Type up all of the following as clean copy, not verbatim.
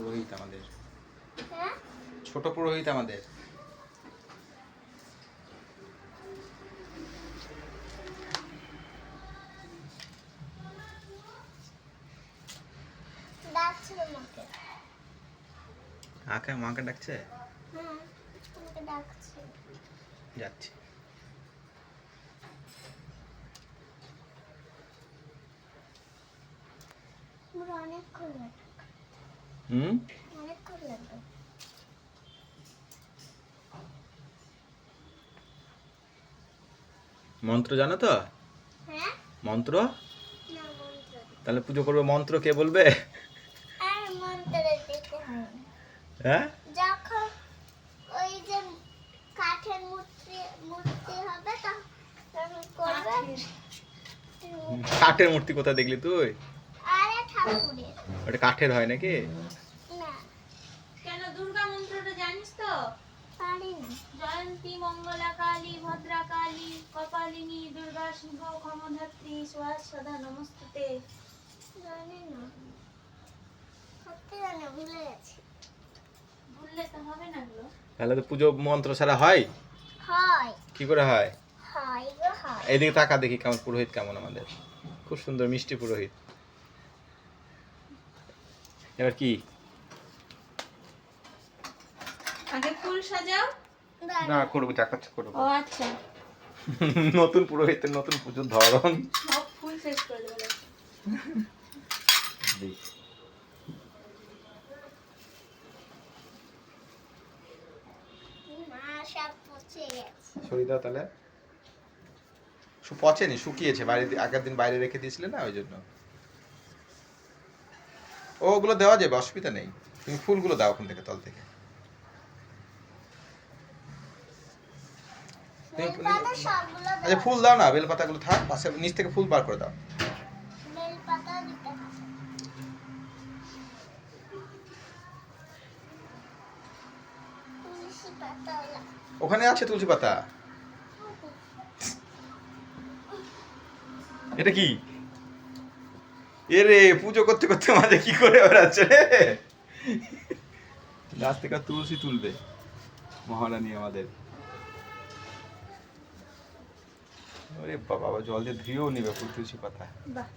পুরোহিত আমাদের, হ্যাঁ ছোট পুরোহিত আমাদের। ডাকছিল আমাকে। মাকে ডাকছে? হ্যাঁ আমাকে ডাকছে। যাচ্ছি। পুরো অনেকক্ষণ লাগবে। অনেকক্ষণ লাগবে। মন্ত্র জানো তো? হ্যাঁ মন্ত্র? না মন্ত্র। তাহলে পুজো করবে, মন্ত্র কে বলবে? আর মন্ত্র দিতে হয় না। হ্যাঁ, যখন ওই যে কাঠের মূর্তি মূর্তি হবে তখন করবে। কাঠের মূর্তি কোথায় দেখলি তুই? আরে ঠাকুরের। ওটা কাঠের হয় নাকি? না কেন দুর্গা মন্ত্রটা জানিস তো? পারি না। জয়ন্তী মঙ্গলা কালী ভদ্রা কালী কপালিনী দুর্গা সিংহ ক্ষমধাত্রী স্বাস্থ্যদা নমস্তুতে। জানি না, সত্যি জানি না, ভুলে গেছি। ভুললে তো হবে না গো। তাহলে তো পুজো মন্ত্র ছাড়া হয়? হয় কি করে হয়? হয় গো হয়। এইদিকে তাকা দেখি কেমন পুরোহিত, কেমন আমাদের খুব সুন্দর মিষ্টি পুরোহিত। এবার কি? আগে ফুল সাজাও। না করবো, চাকাচ্ছে করবো। ও আচ্ছা, নতুন পুরোহিতের নতুন পুজোর ধরন। সব ফুল শেষ করে দেবো। মা সব পচে গেছে। সরিয়ে দাও তাহলে। পচেনি, শুকিয়েছে, বাইরে আগের দিন বাইরে রেখে দিয়েছিলে না, ওই জন্য। ওগুলো দেওয়া যাবে, অসুবিধা নেই। তুমি ফুলগুলো দাও ওখান থেকে, তল থেকে। বেলপাতা সবগুলো আচ্ছা দাও। ফুল দাও না, বেলপাতাগুলো থাক পাশে, নিচ থেকে ফুল বার করে দাও। বেলপাতা দিতে হবে। তুলসী পাতা ওলা। ওখানে আছে তুলসী পাতা। এটা কি? এরে পুজো করতে করতে মাঝে কি করে বেড়াচ্ছে রে? গাছ থেকে তুলসী তুলবে মহারানী আমাদের। আরে বাবা, জল দিয়ে ধুয়েও নিবে ফুল, তুলসী পাতা। বাহ,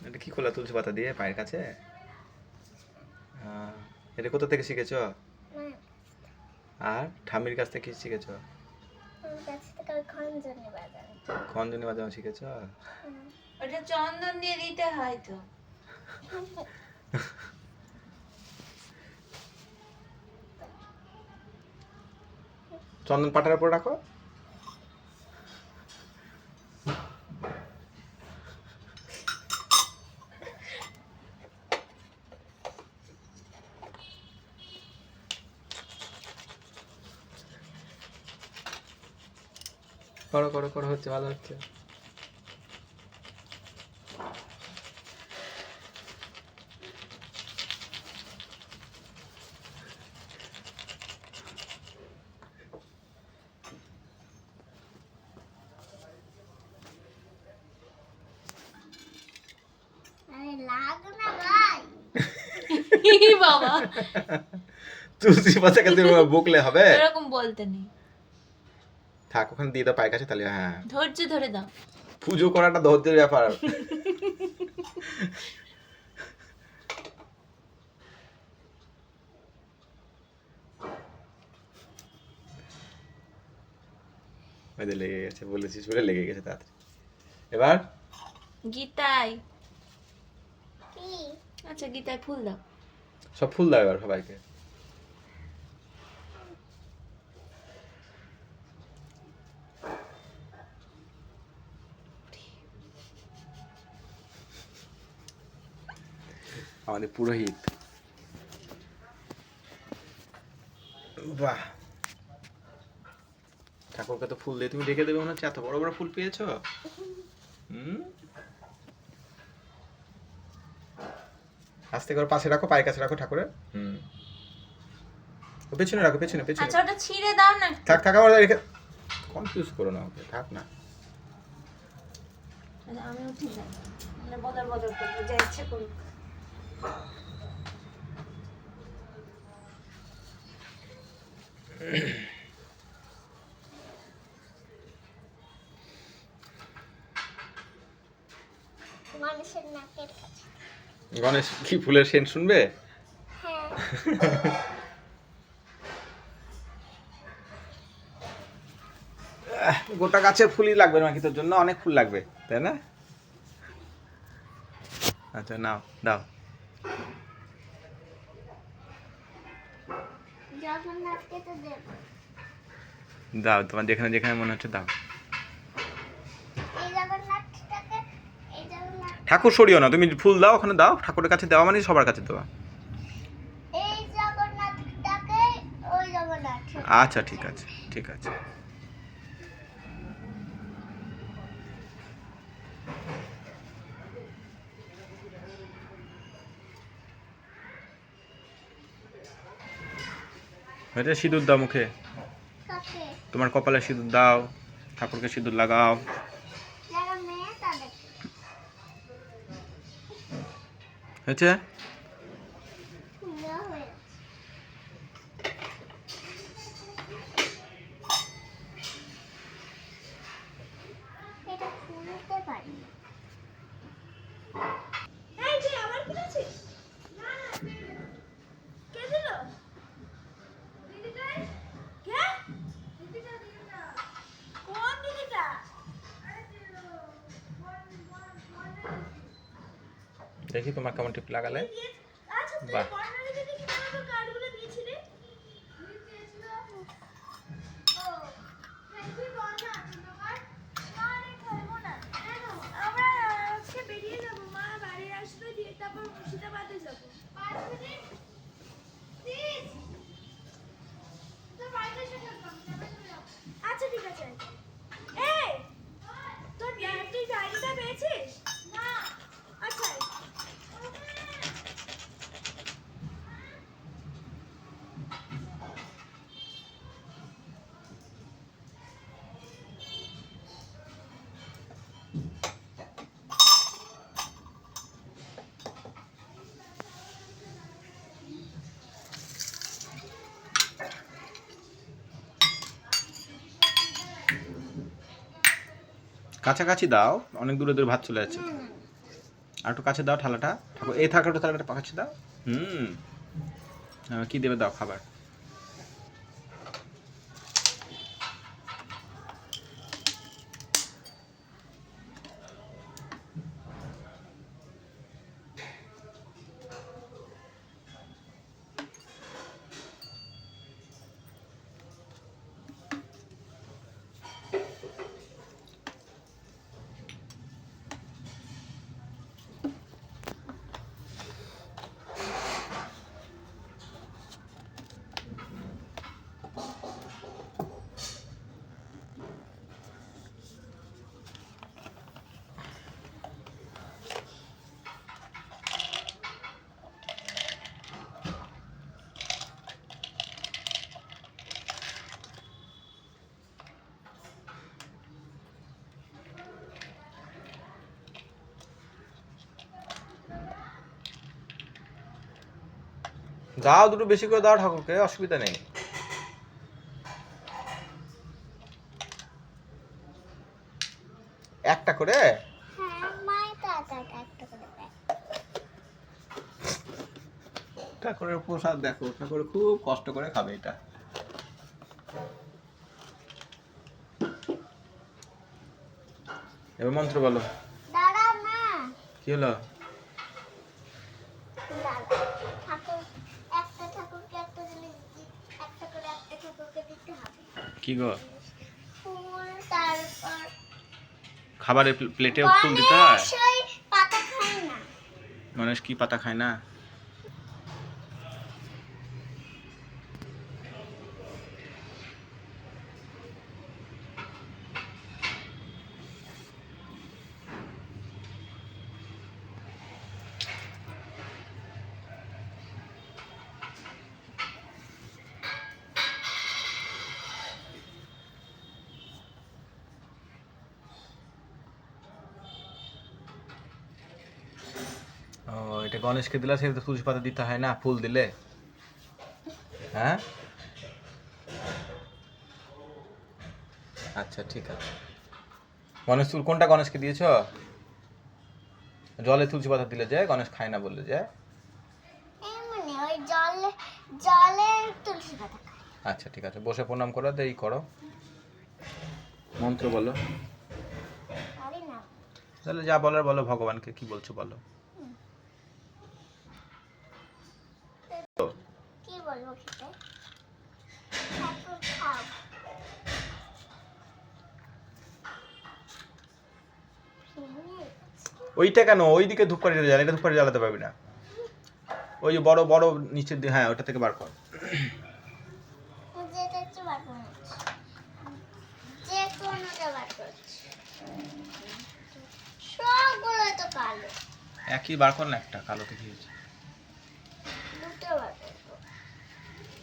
এটা কি করলা তুলসী পাতা দিয়ে পায়ের কাছে? এটা কোথা থেকে শিখেছ? মা আর ঠাম্মির কাছ থেকে কি শিখেছ? আমার কাছ থেকে ওই খঞ্জনি বাজানো। খঞ্জনি বাজানো শিখেছ? ওটা চন্দন দিয়ে দিতে হয় তো। চন্দন পাটার উপর রাখো। করো করো করো, হচ্ছে, ভালো হচ্ছে। আরে লাগ না ভাই। বাবা, তুলসী পাতাকে তুমি বকলে হবে? এরকম বলতে নেই, থাক, ওখানে দিয়ে দাও পায়ের কাছে, তাহলে হ্যাঁ। ধৈর্য ধরে দাও। পুজো করাটা ধৈর্যের ব্যাপার। লেগে গেছে, বলেছিস বলে লেগে গেছে তাড়াতাড়ি। এবার গীতায়, কি আচ্ছা গীতায় ফুল দাও। সব ফুল দাও এবার সবাইকে। আমাদের পুরোহিত, বাহ, ঠাকুরকে তো ফুল দিয়ে তুমি ডেকে দেবে মনে হচ্ছে, এত বড় বড় ফুল পেয়েছো। আস্তে করে পাশে রাখো, পায়ের কাছে রাখো ঠাকুরের। ও পেছনে রাখো, পেছনে পেছনে। আচ্ছা ওটা ছিঁড়ে দাও না। থাক থাক, আমার রেখে কনফিউজ করো না ওকে, থাক না। আচ্ছা, আমি উঠে যাই, মানে বদল বদল করবো, যা ইচ্ছে করুক। মানুষের নাকের কাছে। গণেশ কি ফুলের সেন্ট শুনবে? হ্যাঁ গোটা গাছের ফুলই লাগবে নাকি তোর জন্য? অনেক ফুল লাগবে তাই না? আচ্ছা নাও, দাও। জগন্নাথকে তো দেব। দাও, তোমার যেখানে যেখানে মনে হচ্ছে দাও। এই জগন্নাথটাকে, এই জগন্নাথ, ঠাকুর সরিও না, তুমি ফুল দাও, ওখানে দাও। ঠাকুরের কাছে দেওয়া মানে সবার কাছে দেওয়া। এই জগন্নাথটাকে ওই জগন্নাথ। আচ্ছা ঠিক আছে, ঠিক আছে। হয়েছে, সিঁদুর দাও মুখে। কাকে? তোমার কপালে সিঁদুর দাও, ঠাকুরকে সিঁদুর লাগাও। যারা মেয়ে তাদের। হয়েছে? ফুলও হয়ে আছে। এটা খুলতে পারি না। এই যে আমার কি আছে? না না, কে দিল? দিদিটাই? কে? দিদিটা দিল না। কোন দিদিটা? আরে দিল। দেখি তোমার কেমন টিপ লাগালে। আচ্ছা তুই বাহ। কর্নারে দিদি কি আমাকে কার্ডগুলো দিয়েছিলি? দিয়েছিল। ও, তুই বল না, তুই কার্ড? না রে, খাবো না। কেন? আমরা আজকে বেরিয়ে যাবো, মা বাড়ি আসবে, দিয়ে তারপর মুর্শিদাবাদে যাবো। 5 মিনিট প্লিজ। তোর বাড়িতে এসে থাকবো, আমি যাবে চলে যাবো। আচ্ছা ঠিক আছে। এই তোর তুই ডায়েরিটা পেয়েছিস? না। আচ্ছা কাছাকাছি দাও, অনেক দূরে দূরে ভাত চলে যাচ্ছে। আর একটু কাছে দাও থালাটা, ঠাকুর এই থালাটা, থালাটা কাছে দাও। কি দেবে দাও খাবার? দাও, দুটো বেশি করে দাও ঠাকুরকে, অসুবিধা নেই। একটা করে? হ্যাঁ মাই তো একটা করে দেয়। ঠাকুরের প্রসাদ দেখো, ঠাকুর খুব কষ্ট করে খাবে এটা। এবার মন্ত্র বলো। দাঁড়া না। কি হলো? দাঁড়া। ঠাকুর, একটা ঠাকুরকে একটা জিনিস একটা করে একটা ঠাকুরকে দিতে হবে। কি গো? ফুল, তারপর খাবারের প্লেটেও ফুল দিতে হয়? গণেশ ওই পাতা খায় না। গণেশ কি পাতা খায় না? এটা গণেশকে দিলে সে তো তুলসী পাতা দিতে হয় না ফুল দিলে, হ্যাঁ? আচ্ছা ঠিক আছে। গণেশ ফুল কোনটা গণেশকে দিয়েছ? জলে তুলসী পাতা দিলে যায়, গণেশ খায় না বললে যায়। এমনি ওই জলে জলে তুলসী পাতা খায়। আচ্ছা ঠিক আছে, বসে প্রণাম করো, এই করো, মন্ত্র বলো। পারি না। তাহলে যা বলার বলো, ভগবানকে কি বলছো বলো। কি বলবো খেতে? ঠাকুর খাও। ওইটা কেন ওইদিকে ধূপকাঠি জ্বালা, এটা ধূপকাঠি জ্বালাতে পারবি না। ওই যে বড় বড় নিচের দিয়ে, হ্যাঁ ওটা থেকে বার কর। যেটা একটু বার করে নিচ্ছি। যে কোনোটা বার করছি। সবগুলো তো কালো। একই বার কর না, একটা কালো থেকে হয়েছে। দুটো বার করবো।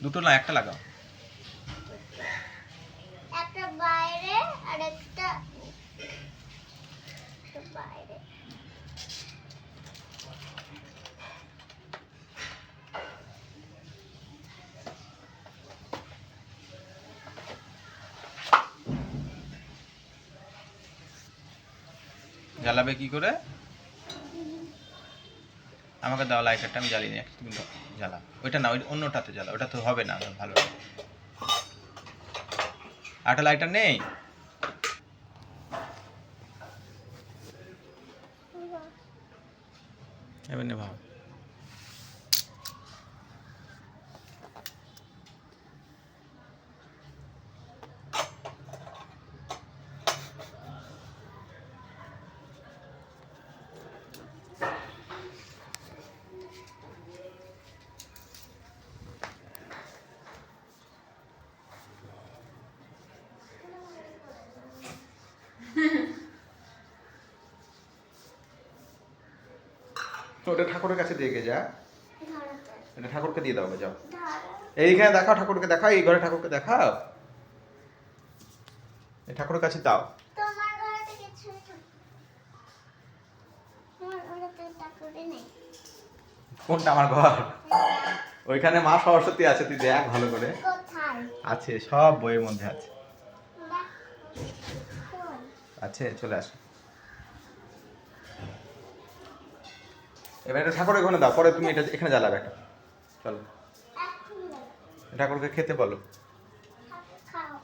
দুটো না, একটা লাগাও। একটা বাইরে আর একটা বাইরে। জ্বালাবে কি করে? আমাকে দাও লাইটারটা, আমি জ্বালিয়ে নিই, তুমি জ্বালা। ওইটা না, ওই অন্যটাতে জ্বালা, ওটা তো হবে না ভালো। আরেকটা লাইটার নেই? এবার নে ভাব। ওটা ঠাকুরের কাছে দিয়ে যা, ধরতে। এটা ঠাকুরকে দিয়ে দাও, যাও। ধরো। এইখানে দেখাও, ঠাকুরকে দেখাও, এই ঘরে ঠাকুরকে দেখাও, এই ঠাকুরের কাছে দাও। তোমার ঘরেতে কিছুই নেই। আমার ঘরেতে ঠাকুরই নেই। কোনটা আমার ঘর? ওইখানে মা সরস্বতী আছে, তুই দেখ ভালো করে। কোথায়? আছে, সব বইয়ের মধ্যে আছে। দেখ। কই? আছে, চলে আসো। এবার এটা ঠাকুরের ঘরে দাও, পরে তুমি এটা এখানে জ্বালাবে একটা। চলো, এখন দেখ। ঠাকুরকে খেতে বলো। ঠাকুর খাও।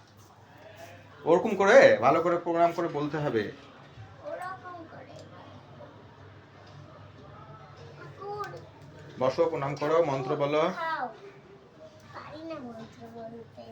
ওরকম করে ভালো করে প্রণাম করে বলতে হবে। ওরকম করে। ঠাকুর বসো, প্রণাম করো, মন্ত্র বলো। খাও। পারি না মন্ত্র বলতে।